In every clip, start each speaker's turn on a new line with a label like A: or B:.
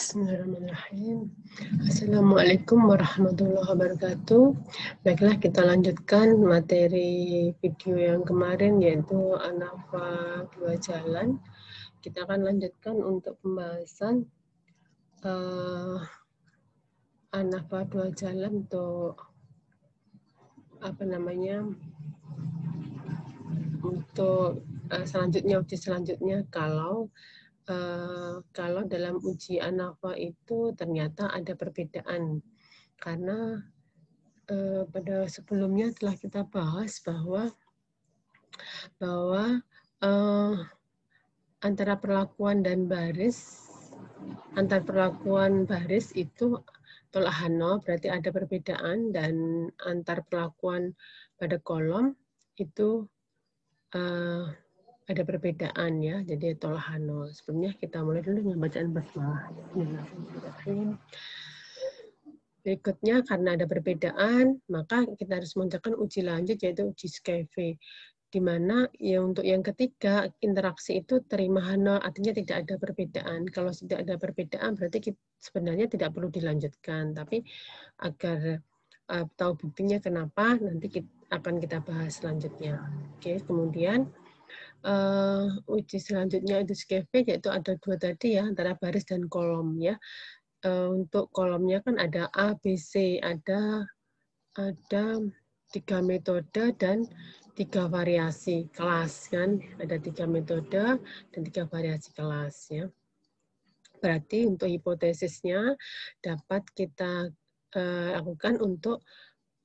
A: Bismillahirrahmanirrahim. Assalamualaikum warahmatullahi wabarakatuh. Baiklah, kita lanjutkan materi video yang kemarin, yaitu ANAFA 2 jalan. Kita akan lanjutkan untuk pembahasan ANAFA 2 jalan untuk untuk uji selanjutnya kalau dalam uji ANAFA itu ternyata ada perbedaan, karena pada sebelumnya telah kita bahas bahwa antara perlakuan dan baris, antar perlakuan baris itu tolak Hano, berarti ada perbedaan, dan antar perlakuan pada kolom itu ada perbedaan, ya, jadi tolak Hano. Sebelumnya kita mulai dulu dengan bacaan basmalah. Berikutnya, karena ada perbedaan, maka kita harus mengerjakan uji lanjut, yaitu uji Skeve, di mana ya untuk yang ketiga, interaksi itu terima Hano, artinya tidak ada perbedaan. Kalau tidak ada perbedaan, berarti sebenarnya tidak perlu dilanjutkan. Tapi agar tahu buktinya kenapa, nanti akan kita bahas selanjutnya. Oke, kemudian uji selanjutnya itu Skeve, yaitu ada dua tadi, ya, antara baris dan kolom, ya. Untuk kolomnya kan ada A, B, C, ada 3 metode dan 3 variasi kelas, kan, ada 3 metode dan 3 variasi kelas, ya. Berarti untuk hipotesisnya dapat kita lakukan untuk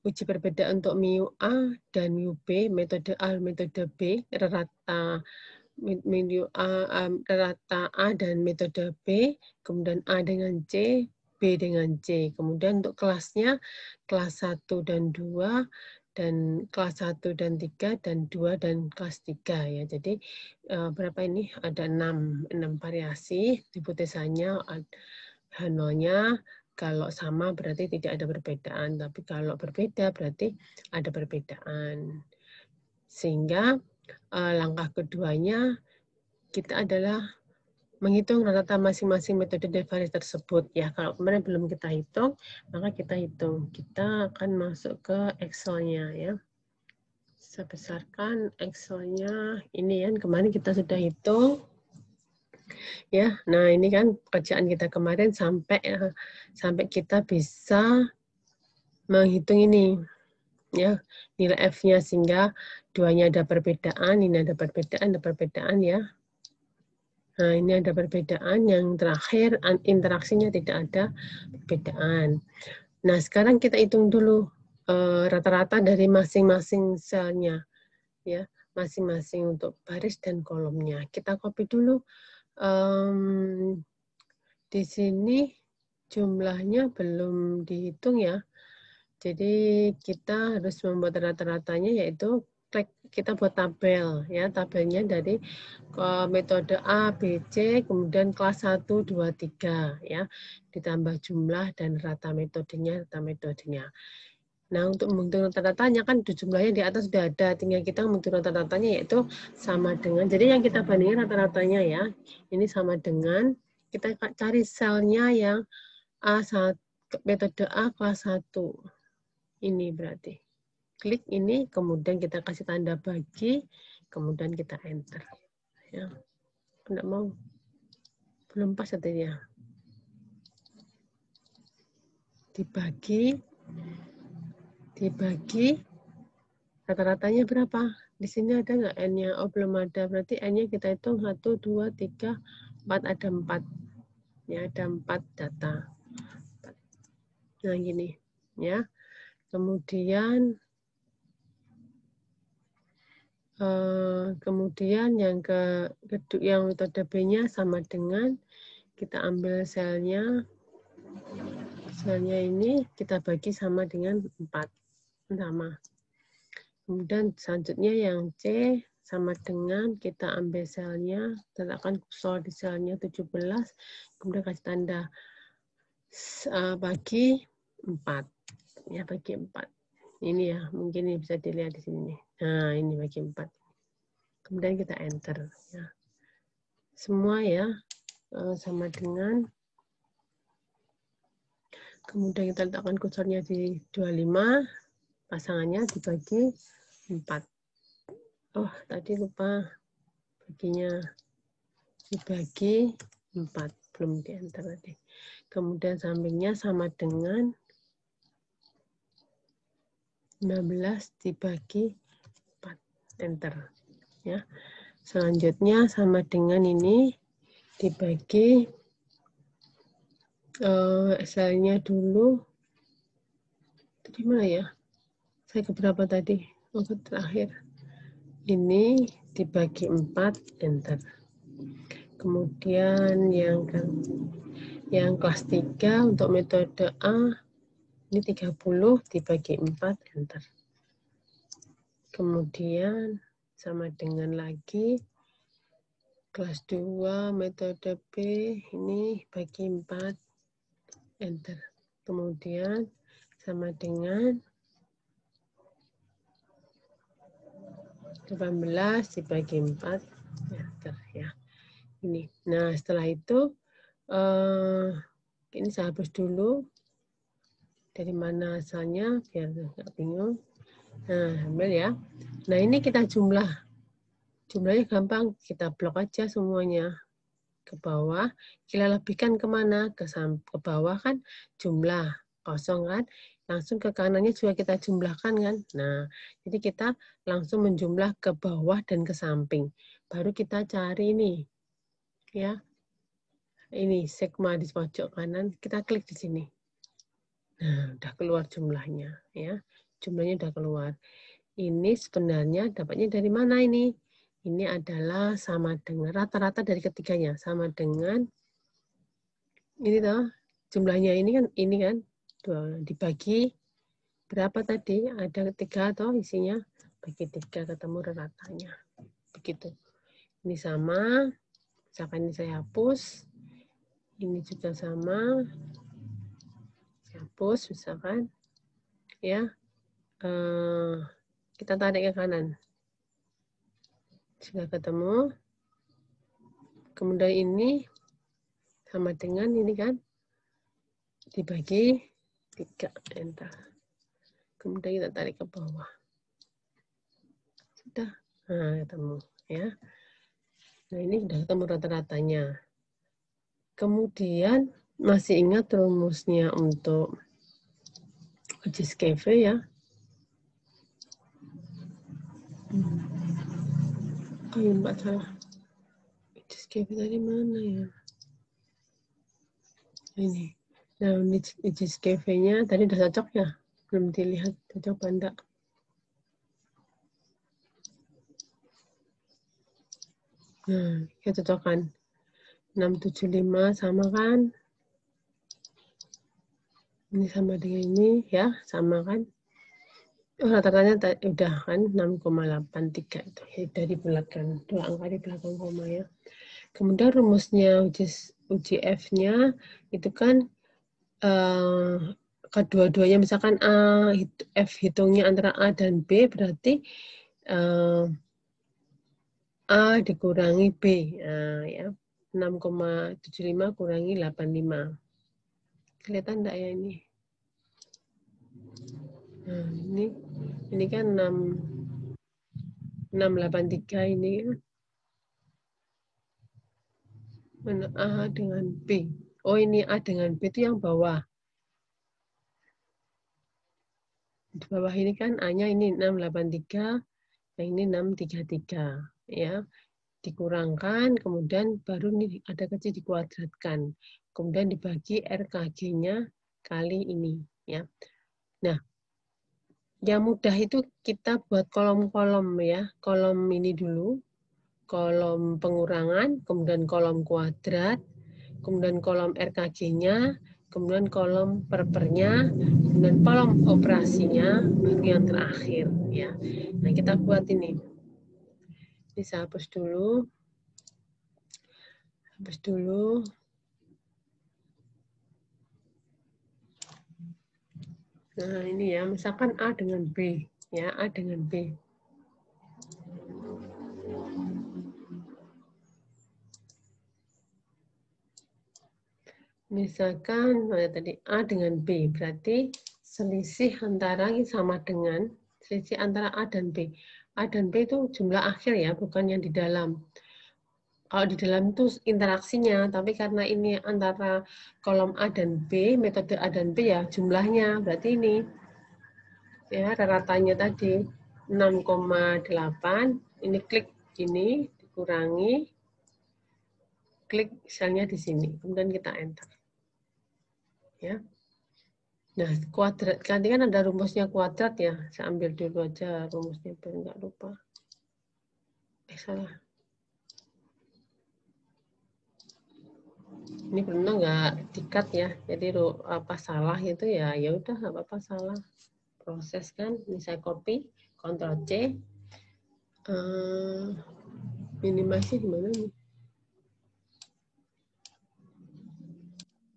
A: uji perbedaan untuk mu A dan mu B, metode A, metode B, rata A dan metode B, kemudian A dengan C, B dengan C. Kemudian untuk kelasnya, kelas 1 dan 2, dan kelas 1 dan 3, dan 2 dan kelas 3. Ya. Jadi berapa ini? Ada 6 variasi, hipotesanya, Hanonya. Kalau sama berarti tidak ada perbedaan, tapi kalau berbeda berarti ada perbedaan. Sehingga langkah keduanya kita adalah menghitung rata-rata masing-masing metode dan variasi tersebut. Ya, kalau kemarin belum kita hitung, maka kita hitung. Kita akan masuk ke Excel-nya, ya. Saya besarkan Excel-nya. Ini kan kemarin kita sudah hitung. Ya, nah ini kan pekerjaan kita kemarin sampai kita bisa menghitung ini, ya, nilai F-nya, sehingga duanya ada perbedaan, ini ada perbedaan, ya. Nah, ini ada perbedaan, yang terakhir interaksinya tidak ada perbedaan. Nah, sekarang kita hitung dulu rata-rata dari masing-masing selnya, ya, masing-masing untuk baris dan kolomnya. Kita copy dulu. Di sini jumlahnya belum dihitung, ya. Jadi kita harus membuat rata-ratanya, yaitu kita buat tabel, ya, tabelnya dari metode A, B, C, kemudian kelas 1, 2, 3, ya, ditambah jumlah dan rata metodenya. Nah, untuk menghitung rata-ratanya kan jumlahnya di atas sudah ada, tinggal kita menghitung rata-ratanya, yaitu sama dengan, jadi yang kita bandingkan rata-ratanya, ya, ini sama dengan, kita cari selnya yang A1, metode A kelas 1. Ini berarti. Klik ini, kemudian kita kasih tanda bagi, kemudian kita enter. Ya. Enggak mau. Belum pas artinya. Dibagi, rata-ratanya berapa? Di sini ada nggak N-nya? Oh, belum ada. Berarti N-nya kita hitung 1, 2, 3, 4, ada 4. Ya, ada 4 data. Nah, gini. Ya. Kemudian yang metode B-nya sama dengan, kita ambil selnya ini kita bagi sama dengan 4. Sama. Kemudian selanjutnya yang C sama dengan, kita ambil selnya, letakkan kursor di selnya 17, kemudian kasih tanda bagi 4. Ya, bagi 4. Ini, ya, mungkin ini bisa dilihat di sini. Nah, ini bagi 4. Kemudian kita enter. Ya. Semua, ya, sama dengan Kemudian kita letakkan kursornya di 25, pasangannya dibagi 4. Oh, tadi lupa baginya dibagi 4, belum dienter tadi. Kemudian sampingnya sama dengan 16 dibagi 4, enter. Ya. Selanjutnya sama dengan ini dibagi Excelnya dulu. Tadi mana ya? Saya keberapa tadi? Oh, ke terakhir. Ini dibagi 4, enter. Kemudian yang kelas 3 untuk metode A, ini 30 dibagi 4, enter. Kemudian sama dengan lagi kelas 2 metode B, ini bagi 4, enter. Kemudian sama dengan 18 dibagi 4, enter ya. Ini. Nah, setelah itu ini saya hapus dulu. Dari mana asalnya biar nggak bingung. Nah, ambil ya. Nah, ini kita jumlah. Jumlahnya gampang, kita blok aja semuanya ke bawah. Kita lebihkan kemana? Ke bawah kan jumlah kosong kan. Langsung ke kanannya juga kita jumlahkan kan. Nah, jadi kita langsung menjumlah ke bawah dan ke samping. Baru kita cari ini. Ya. Ini sigma di pojok kanan, kita klik di sini. Nah, udah keluar jumlahnya ya. Jumlahnya udah keluar. Ini sebenarnya dapatnya dari mana ini? Ini adalah sama dengan rata-rata dari ketiganya, sama dengan ini toh. Jumlahnya ini kan dibagi berapa tadi? Ada 3 toh isinya. Bagi 3 ketemu ratanya. Begitu. Ini sama. Misalkan ini saya hapus. Ini juga sama. Hapus misalkan ya, kita tarik ke kanan sudah ketemu. Kemudian ini sama dengan ini kan dibagi 3, enter. Kemudian kita tarik ke bawah sudah, nah ketemu ya. Nah, ini sudah ketemu rata-ratanya. Kemudian masih ingat rumusnya untuk Ujiskeve ya? Oh ya, Mbak salah. Ujiskeve tadi mana ya? Ini. Nah, Ujiskeve-nya tadi udah cocok ya? Belum dilihat cocok apa enggak? Nah, kita cocokkan. 675 sama kan? Ini sama dengan ini ya, sama kan? Oh, rata-ratanya udah kan 6,83 itu. Sudah dibulatkan, 2 angka di belakang koma ya. Kemudian rumusnya uji F-nya itu kan kedua-duanya misalkan F hitungnya antara A dan B berarti A dikurangi B. Nah, ya. 6,75 kurangi 85. Kelihatan enggak ya ini? Nah, ini kan 683 ini kan. Mana A dengan B? Oh, ini A dengan B itu yang bawah. Di bawah ini kan A-nya ini 683, yang ini 633 ya. Dikurangkan, kemudian baru ini ada kecil dikuadratkan. Kemudian dibagi RKG-nya kali ini ya. Nah, yang mudah itu kita buat kolom-kolom ya. Kolom ini dulu, kolom pengurangan, kemudian kolom kuadrat, kemudian kolom RKG-nya, kemudian kolom perpernya, kemudian kolom operasinya, baru yang terakhir ya. Nah, kita buat ini. Bisa hapus dulu. Hapus dulu. Nah, ini ya, misalkan A dengan B, ya, A dengan B. Misalkan tadi A dengan B, berarti selisih antara ini sama dengan selisih antara A dan B. A dan B itu jumlah akhir ya, bukan yang di dalam. Kalau di dalam itu interaksinya, tapi karena ini antara kolom A dan B, metode A dan B ya jumlahnya, berarti ini ya rata-ratanya tadi 6,8, ini klik gini, dikurangi, klik selnya di sini, kemudian kita enter. Ya. Nah, kuadrat, nanti kan ada rumusnya kuadrat ya, saya ambil dulu aja rumusnya biar nggak lupa. Salah. Ini pernah nggak dikat ya, jadi apa salah itu ya, ya udah nggak apa-apa salah. Proses kan, ini saya copy, Ctrl C, minimasi di mana nih?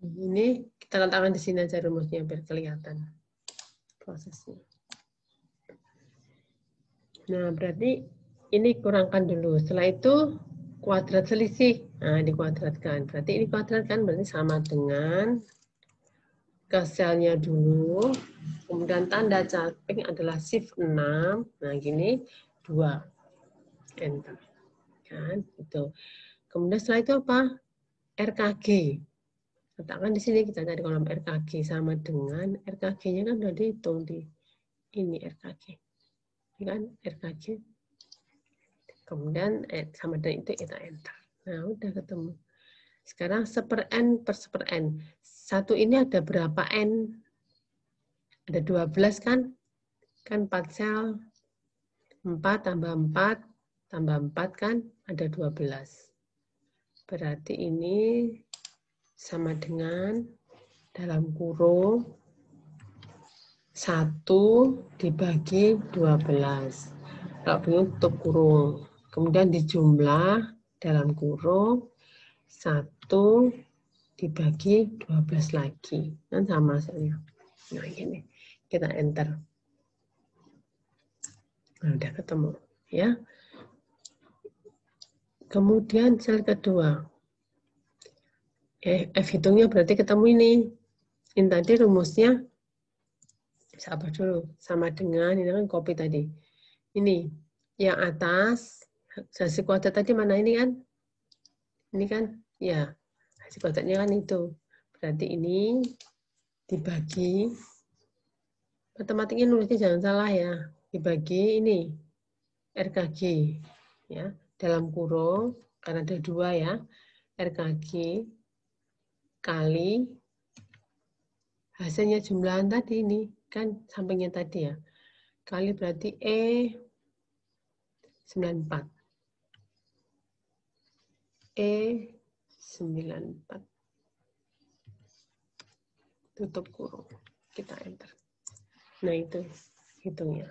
A: Ini kita letakkan di sini aja rumusnya biar kelihatan prosesnya. Nah, berarti ini kurangkan dulu. Setelah itu kuadrat selisih. Nah, dikuadratkan. Berarti ini kuadrat kan berarti sama dengan ke selnya dulu. Kemudian tanda caping adalah shift 6. Nah, gini 2. Enter. Kan itu. Kemudian setelah itu apa? RKG. Letakkan di sini kita cari kolom RKG sama dengan RKG-nya kan udah dihitung di ini RKG. Ini kan RKG. Kemudian sama dengan itu kita enter. Nah, udah ketemu. Sekarang 1/n per 1/n. Satu ini ada berapa n? Ada 12 kan? Kan 4 sel. 4 tambah 4 tambah 4 kan ada 12. Berarti ini sama dengan dalam kurung 1 dibagi 12. Kalau bingung tutup kurung. Kemudian dijumlah dalam kurung 1 dibagi 12 lagi. Kan sama hasilnya. Nah, ini kita enter. Nah, udah ketemu. Ya. Kemudian sel kedua. F hitungnya berarti ketemu ini. Ini tadi rumusnya sabar dulu. Sama dengan, ini kan copy tadi. Ini, yang atas, hasil kuadrat tadi mana ini kan? Ini kan, ya, hasil kuadratnya kan itu. Berarti ini dibagi, matematiknya nulisnya jangan salah ya. Dibagi ini, RKG. Ya, dalam kurung, karena ada 2 ya, RKG kali hasilnya jumlahan tadi ini, kan sampingnya tadi ya. Kali berarti E94. E94. Tutup kurung. Kita enter. Nah, itu hitungnya.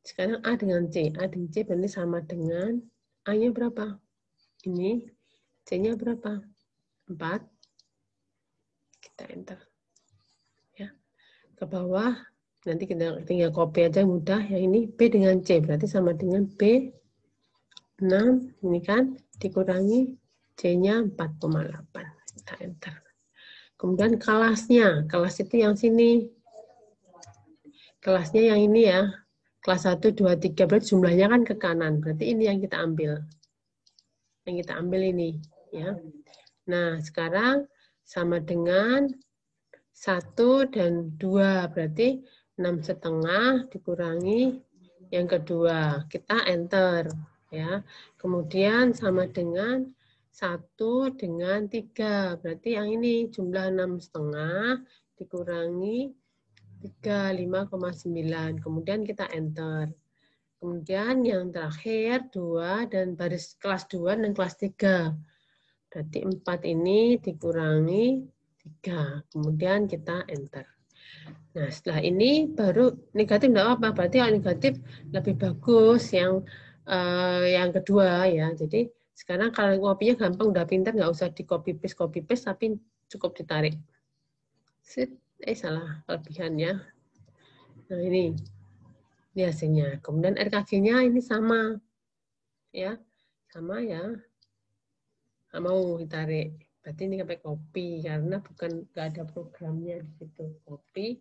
A: Sekarang A dengan C. A dengan C berarti sama dengan A-nya berapa? Ini. C-nya berapa? 4. Kita enter. Ya. Ke bawah. Nanti kita tinggal copy aja mudah. Yang ini B dengan C. Berarti sama dengan B 6. Ini kan dikurangi C-nya 4,8. Kita enter. Kemudian kelasnya. Kelas itu yang sini. Kelasnya yang ini ya. Kelas 1, 2, 3. Berarti jumlahnya kan ke kanan. Berarti ini yang kita ambil. Yang kita ambil ini. Ya. Nah, sekarang sama dengan 1 dan 2. Berarti 6,5 dikurangi yang kedua. Kita enter. Ya. Kemudian sama dengan 1 dengan 3. Berarti yang ini jumlah 6,5 dikurangi 3, 5,9. Kemudian kita enter. Kemudian yang terakhir 2 dan baris kelas 2 dan kelas 3. Berarti 4 ini dikurangi 3. Kemudian kita enter. Nah, setelah ini baru negatif enggak apa-apa. Berarti yang negatif lebih bagus yang kedua ya. Jadi sekarang kalau kopinya gampang, udah pintar, nggak usah di copy paste, tapi cukup ditarik. Salah kelebihannya. Nah, ini hasilnya. Kemudian RKG-nya ini sama. Ya, sama ya. Nggak mau ditarik. Berarti ini pakai copy karena bukan nggak ada programnya di situ. Copy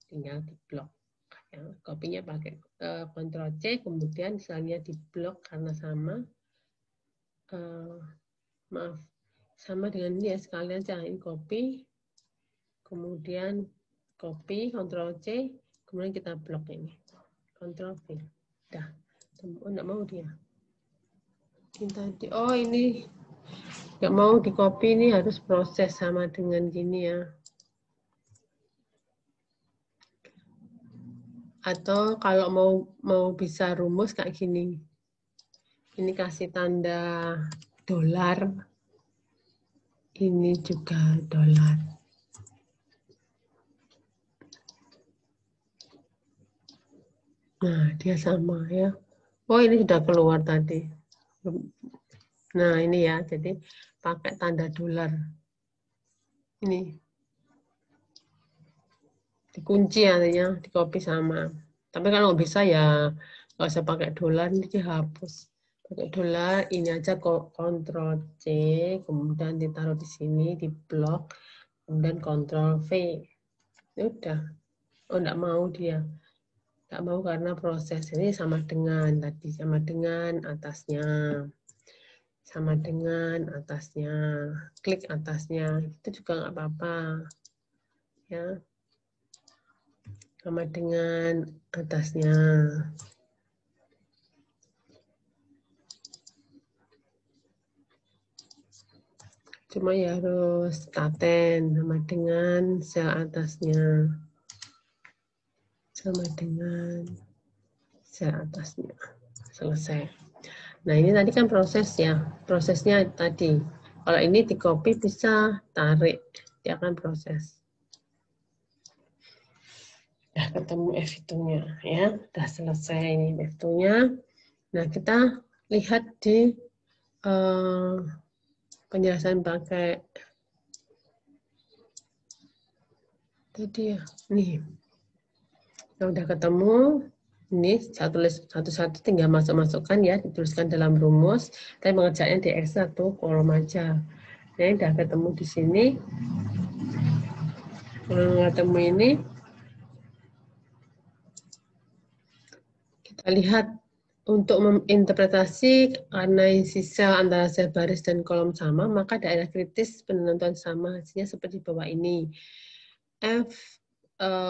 A: tinggal di blok. Ya, copy-nya pakai Ctrl C, kemudian misalnya di blok karena sama. Maaf, sama dengan ini ya, sekalian aja ini copy, kemudian copy, Ctrl C, kemudian kita blok ini. Ctrl V. Dah. Oh, enggak mau dia. Oh, ini nggak mau di copy, ini harus proses sama dengan gini ya. Atau kalau mau bisa rumus kayak gini. Ini kasih tanda dolar. Ini juga dolar. Nah, dia sama ya. Oh, ini sudah keluar tadi. Nah, ini ya. Jadi pakai tanda dolar. Ini dikunci artinya, di copy sama. Tapi kalau bisa ya nggak usah pakai dolar, ini dihapus. Pakai dolar, ini aja Ctrl C, kemudian ditaruh di sini, di blok, kemudian Ctrl V. Ya udah. Oh, enggak mau dia. Enggak mau karena proses ini sama dengan tadi, sama dengan atasnya. Sama dengan atasnya. Klik atasnya. Itu juga enggak apa-apa. Ya. Sama dengan atasnya. Cuma ya harus paten sama dengan sel atasnya. Sama dengan sel atasnya. Selesai. Nah, ini tadi kan proses ya. Prosesnya tadi. Kalau ini di copy bisa tarik. Dia akan proses. Udah ketemu F2-nya ya. Udah selesai ini F2-nya. Nah, kita lihat di penjelasan pakai tadi ya. Nih. Nah, udah ketemu. Ini satu-satu tinggal masukkan ya, dituliskan dalam rumus. Tapi mengerjakannya di X satu kolom aja. Nah, ini udah ketemu di sini. Ketemu ini. Kita lihat untuk menginterpretasi karena isi sel antara sel baris dan kolom sama, maka daerah kritis penentuan sama hasilnya seperti bawah ini. F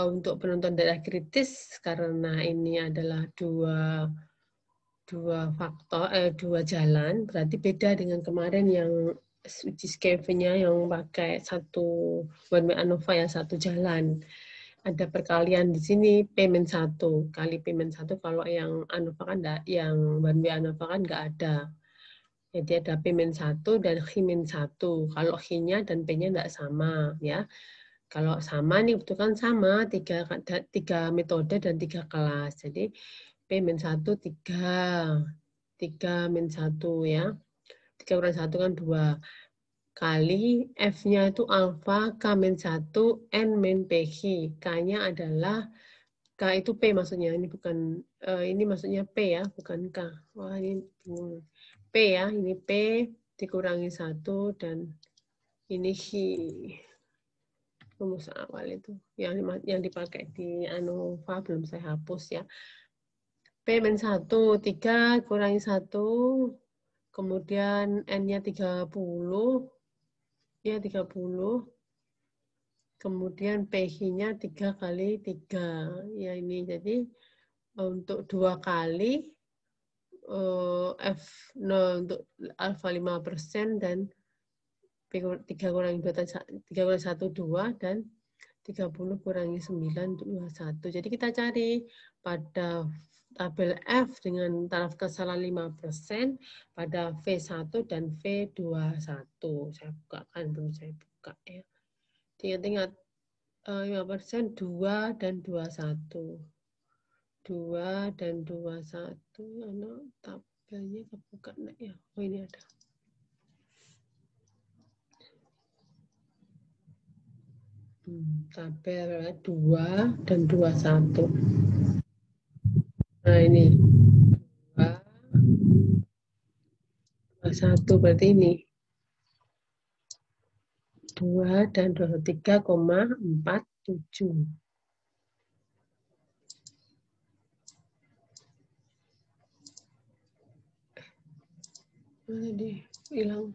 A: untuk penentuan daerah kritis karena ini adalah dua jalan, berarti beda dengan kemarin yang uji skv-nya yang pakai satu one way ANOVA ya, satu jalan. Ada perkalian di sini P-1 kali P-1, kalau yang ANOVA kan enggak, yang one way ANOVA kan enggak ada. Jadi ada P-1 dan H-1. Kalau H-nya dan P-nya enggak sama ya. Kalau sama nih itu kan sama, tiga metode dan 3 kelas. Jadi P-1 3-1 ya. 3 kurang 1 kan 2. Kali F-nya itu alfa K-1 N-PQ. K-nya adalah, K itu P maksudnya, ini bukan, ini maksudnya P ya, bukan K. Wah, ini bingung. P ya, ini P dikurangi 1 dan ini H. Rumus awal itu yang dipakai di ANOVA belum saya hapus ya. P-1 3 kurangi 1, kemudian N-nya 30 ya, 30, kemudian PH-nya 3 kali 3 ya, ini jadi untuk 2 kali F0 untuk alfa 5% dan 3 kurangi 2, 3 kurangi 1, 2, dan 30 kurangi 9, 21. Jadi kita cari pada tabel F dengan taraf kesalahan 5%, pada V1 dan V21. Saya bukakan, belum saya buka ya. Ingat-ingat 5%, 2 dan 21. 2 dan 21. Ano, tabelnya kebuka enggak ya? Oh, ini ada. Tabel 2 dan 21. Nah, ini 2, 21 berarti ini. 2 dan 23,47. Mana dia? Hilang.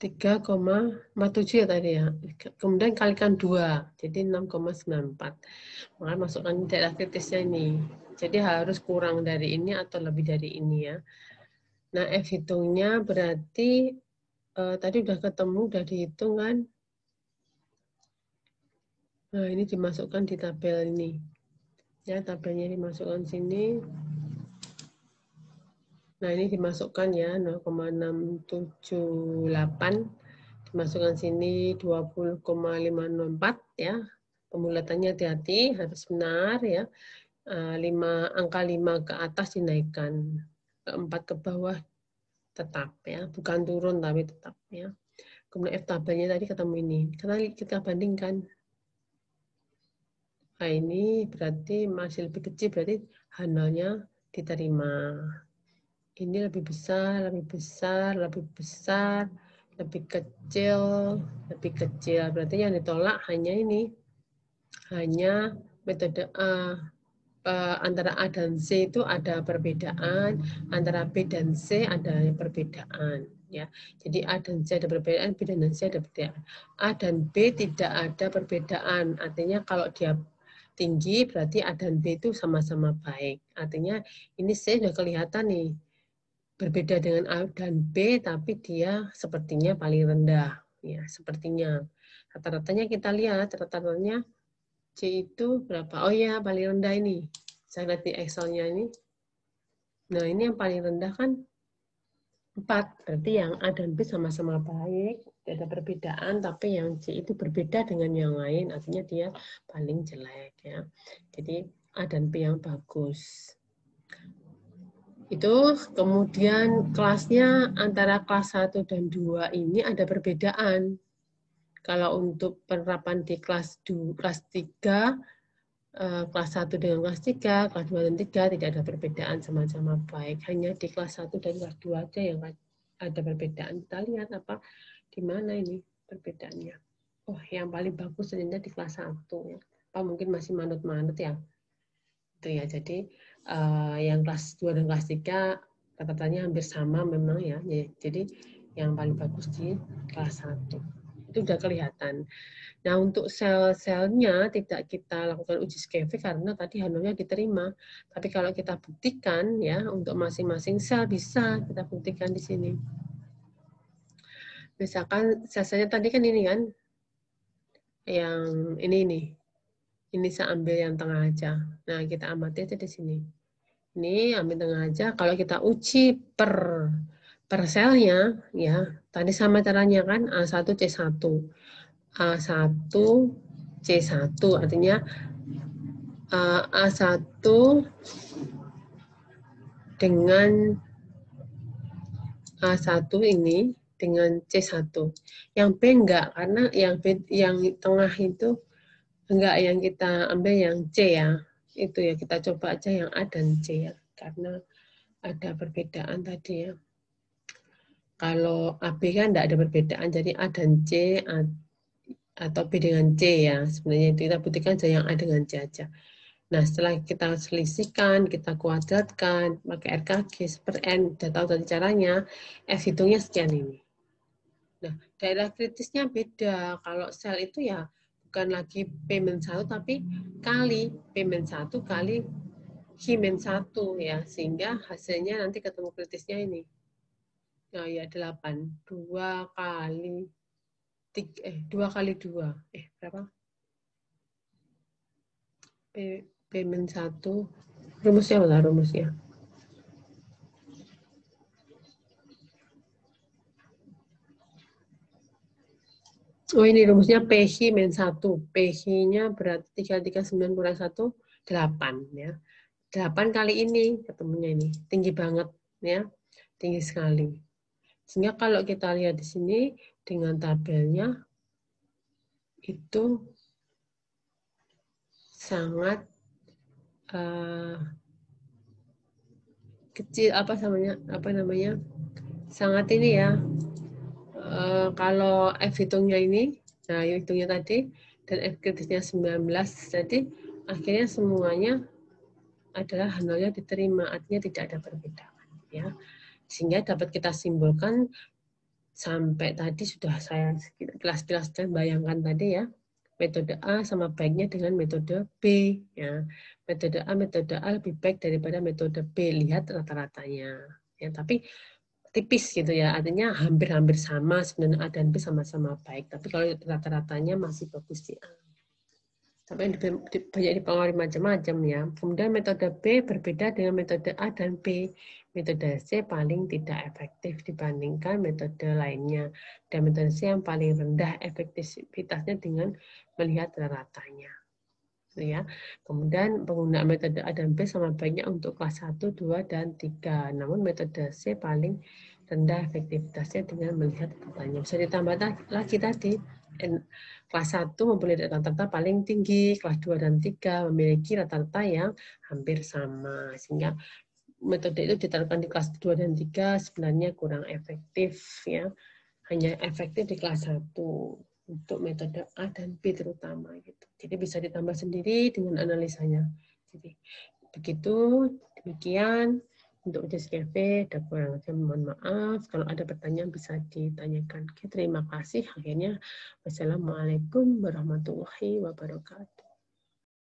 A: 3,47 ya tadi ya. Kemudian kalikan 2, jadi 6,94. Maka masukkan daerah kritisnya ini. Jadi harus kurang dari ini atau lebih dari ini ya. Nah, F hitungnya berarti tadi udah ketemu, udah dihitung kan. Nah, ini dimasukkan di tabel ini. Ya, tabelnya dimasukkan sini. Nah, ini dimasukkan ya, 0,678. Dimasukkan sini 20,504 ya. Pembulatannya hati-hati, harus benar ya. 5, angka 5 ke atas dinaikkan. 4 ke bawah tetap ya, bukan turun tapi tetap ya. Kemudian F tabelnya tadi ketemu ini. Kita bandingkan. Nah, ini berarti masih lebih kecil, berarti H0-nya diterima. Ini lebih besar, lebih besar, lebih besar, lebih kecil, lebih kecil. Berarti yang ditolak hanya ini. Hanya metode A. Antara A dan C itu ada perbedaan, antara B dan C ada perbedaan. Ya, jadi A dan C ada perbedaan, B dan C ada perbedaan. A dan B tidak ada perbedaan. Artinya kalau dia tinggi berarti A dan B itu sama-sama baik. Artinya ini C sudah kelihatan nih. Berbeda dengan A dan B, tapi dia sepertinya paling rendah. Ya, sepertinya. Rata-ratanya kita lihat, rata-ratanya C itu berapa? Oh ya, paling rendah ini. Saya lihat di Excel-nya ini. Nah, ini yang paling rendah kan 4. Berarti yang A dan B sama-sama baik. Tidak ada perbedaan, tapi yang C itu berbeda dengan yang lain. Artinya dia paling jelek. Ya. Jadi A dan B yang bagus. Itu kemudian kelasnya antara kelas 1 dan 2 ini ada perbedaan. Kalau untuk penerapan di kelas 3, kelas 1 dengan kelas 3, kelas 2 dan 3 tidak ada perbedaan, sama-sama baik. Hanya di kelas 1 dan kelas 2 aja yang ada perbedaan. Kita lihat apa di mana ini perbedaannya. Oh, yang paling bagus ternyata di kelas 1 ya. Apa mungkin masih manut-manut ya. Itu ya. Jadi yang kelas 2 dan kelas 3 rata-ratanya hampir sama memang ya. Jadi yang paling bagus di kelas 1. Itu udah kelihatan. Nah, untuk sel-selnya tidak kita lakukan uji Skevik karena tadi H0-nya diterima. Tapi kalau kita buktikan ya untuk masing-masing sel bisa kita buktikan di sini. Misalkan sel-selnya tadi kan ini kan yang ini nih. Ini saya ambil yang tengah aja. Nah, kita amati aja di sini. Ini ambil tengah aja. Kalau kita uji per selnya, ya tadi sama caranya kan A1C1. A1C1 artinya A1 dengan A1 ini dengan C1. Yang B enggak, karena yang tengah itu enggak, yang kita ambil yang C ya. Itu ya, kita coba aja yang A dan C ya. Karena ada perbedaan tadi ya. Kalau AB kan enggak ada perbedaan, jadi A dan C atau B dengan C ya. Sebenarnya itu kita buktikan aja yang A dengan C aja. Nah, setelah kita selisihkan, kita kuadratkan, pakai RKG, per N, udah tahu tadi caranya, F hitungnya sekian ini. Nah, daerah kritisnya beda. Kalau sel itu ya bukan lagi P-1, tapi kali P-1 kali Q-1 ya, sehingga hasilnya nanti ketemu kritisnya ini. Nah, ya 8. 2 kali 2, berapa? P-1, rumusnya apa rumusnya? Oh, ini rumusnya PH-1. PH-nya berarti 339 kurang 1, 8 ya. 8 kali ini ketemunya ini. Tinggi banget ya. Tinggi sekali. Sehingga kalau kita lihat di sini dengan tabelnya itu sangat kecil, apa namanya? Sangat ini ya. kalau F hitungnya ini, nah hitungnya tadi, dan F kritisnya 19, jadi akhirnya semuanya adalah nolnya diterima, artinya tidak ada perbedaan. Ya. Sehingga dapat kita simpulkan sampai tadi sudah saya kelas-kelas dan bayangkan tadi ya, metode A sama baiknya dengan metode B. Ya. Metode A lebih baik daripada metode B, lihat rata-ratanya. Ya, tapi tipis gitu ya, artinya hampir-hampir sama sebenarnya A dan B sama-sama baik, tapi kalau rata-ratanya masih bagus di A. Tapi banyak dipengaruhi macam-macam ya. Kemudian metode B berbeda dengan metode A dan B. Metode C paling tidak efektif dibandingkan metode lainnya, dan metode C yang paling rendah efektivitasnya dengan melihat rata-ratanya. Ya. Kemudian penggunaan metode A dan B sama baiknya untuk kelas 1, 2, dan 3. Namun metode C paling rendah efektivitasnya dengan melihat datanya. Bisa ditambah lagi tadi, kelas 1 memiliki rata-rata paling tinggi, kelas 2 dan 3 memiliki rata-rata yang hampir sama. Sehingga metode itu diterapkan di kelas 2 dan 3 sebenarnya kurang efektif. Ya. Hanya efektif di kelas 1. Untuk metode A dan B terutama gitu. Jadi bisa ditambah sendiri dengan analisanya. Jadi begitu, demikian untuk ujian SKP. Ada kurang lebih mohon maaf. Kalau ada pertanyaan bisa ditanyakan. Oke, terima kasih. Akhirnya wassalamualaikum warahmatullahi wabarakatuh.